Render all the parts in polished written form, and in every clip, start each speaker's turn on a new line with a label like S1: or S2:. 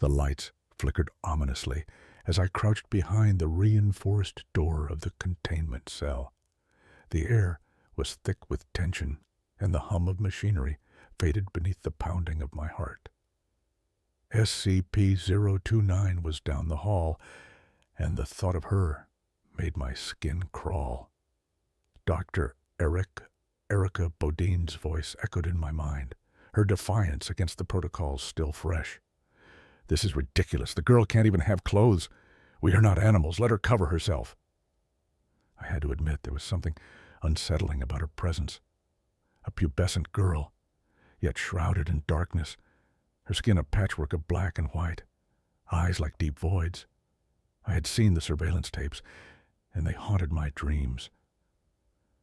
S1: The lights flickered ominously as I crouched behind the reinforced door of the containment cell. The air was thick with tension, and the hum of machinery faded beneath the pounding of my heart. SCP-029 was down the hall, and the thought of her made my skin crawl. Dr. Erica Bodine's voice echoed in my mind, her defiance against the protocols still fresh. "This is ridiculous. The girl can't even have clothes. We are not animals. Let her cover herself." I had to admit there was something unsettling about her presence. A pubescent girl, yet shrouded in darkness, her skin a patchwork of black and white, eyes like deep voids. I had seen the surveillance tapes, and they haunted my dreams.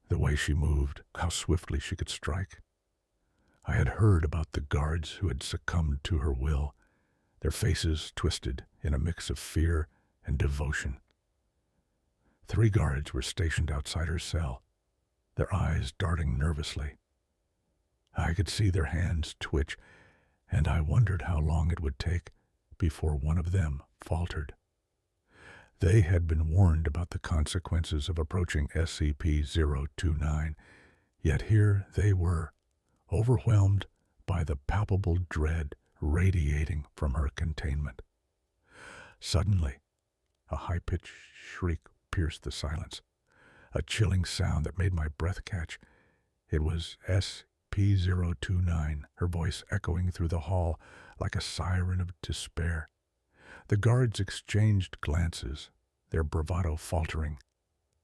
S1: The way she moved, how swiftly she could strike. I had heard about the guards who had succumbed to her will, their faces twisted in a mix of fear and devotion. 3 guards were stationed outside her cell, their eyes darting nervously. I could see their hands twitch, and I wondered how long it would take before one of them faltered. They had been warned about the consequences of approaching SCP-029, yet here they were, overwhelmed by the palpable dread radiating from her containment. Suddenly, a high-pitched shriek pierced the silence, a chilling sound that made my breath catch. It was SCP-029, her voice echoing through the hall like a siren of despair. The guards exchanged glances, their bravado faltering,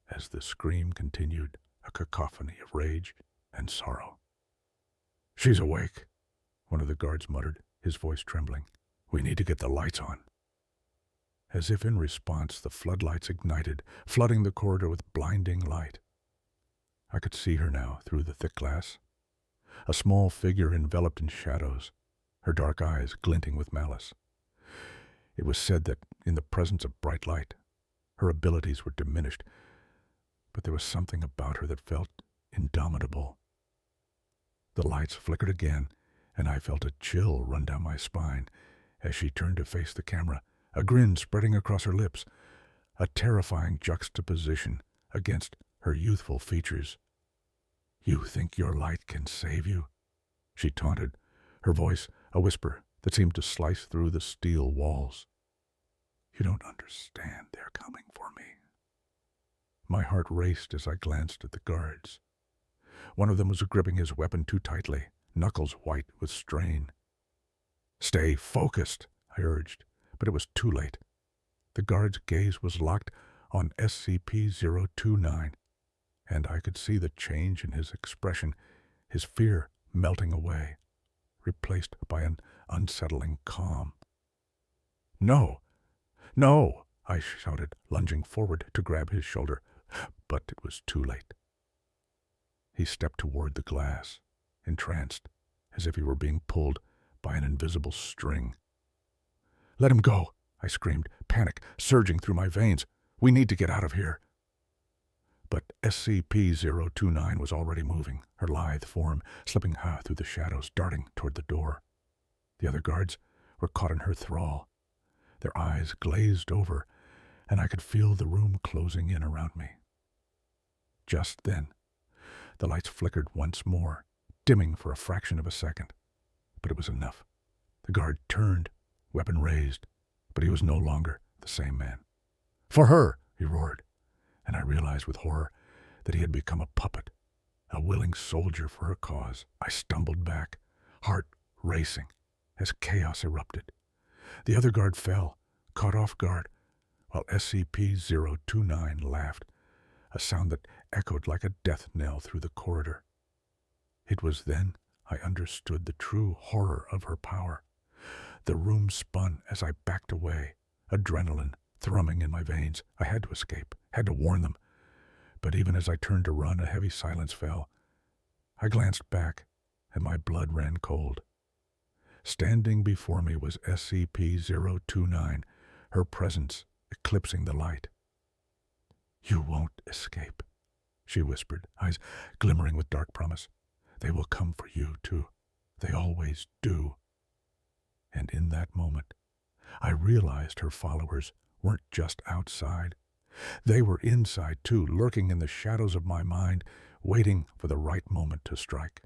S1: as the scream continued, a cacophony of rage and sorrow. "She's awake," one of the guards muttered, his voice trembling. "We need to get the lights on." As if in response, the floodlights ignited, flooding the corridor with blinding light. I could see her now through the thick glass, a small figure enveloped in shadows, her dark eyes glinting with malice. It was said that in the presence of bright light, her abilities were diminished, but there was something about her that felt indomitable. The lights flickered again, and I felt a chill run down my spine as she turned to face the camera, a grin spreading across her lips, a terrifying juxtaposition against her youthful features. "You think your light can save you?" she taunted, her voice a whisper that seemed to slice through the steel walls. "You don't understand. They're coming for me." My heart raced as I glanced at the guards. One of them was gripping his weapon too tightly, knuckles white with strain. "Stay focused," I urged, but it was too late. The guard's gaze was locked on SCP-029, and I could see the change in his expression, his fear melting away, replaced by an unsettling calm. "No! No!" I shouted, lunging forward to grab his shoulder, but it was too late. He stepped toward the glass, entranced, as if he were being pulled by an invisible string. "Let him go!" I screamed, panic surging through my veins. "We need to get out of here." But SCP-029 was already moving, her lithe form slipping through the shadows, darting toward the door. The other guards were caught in her thrall. Their eyes glazed over, and I could feel the room closing in around me. Just then, the lights flickered once more, dimming for a fraction of a second. But it was enough. The guard turned, weapon raised, but he was no longer the same man. "For her!" he roared, and I realized with horror that he had become a puppet, a willing soldier for her cause. I stumbled back, heart racing, as chaos erupted. The other guard fell, caught off guard, while SCP-029 laughed, a sound that echoed like a death knell through the corridor. It was then I understood the true horror of her power. The room spun as I backed away, adrenaline thrumming in my veins. I had to escape, had to warn them. But even as I turned to run, a heavy silence fell. I glanced back, and my blood ran cold. Standing before me was SCP-029, her presence eclipsing the light. "You won't escape," she whispered, eyes glimmering with dark promise. "They will come for you, too. They always do." And in that moment, I realized her followers weren't just outside. They were inside too, lurking in the shadows of my mind, waiting for the right moment to strike.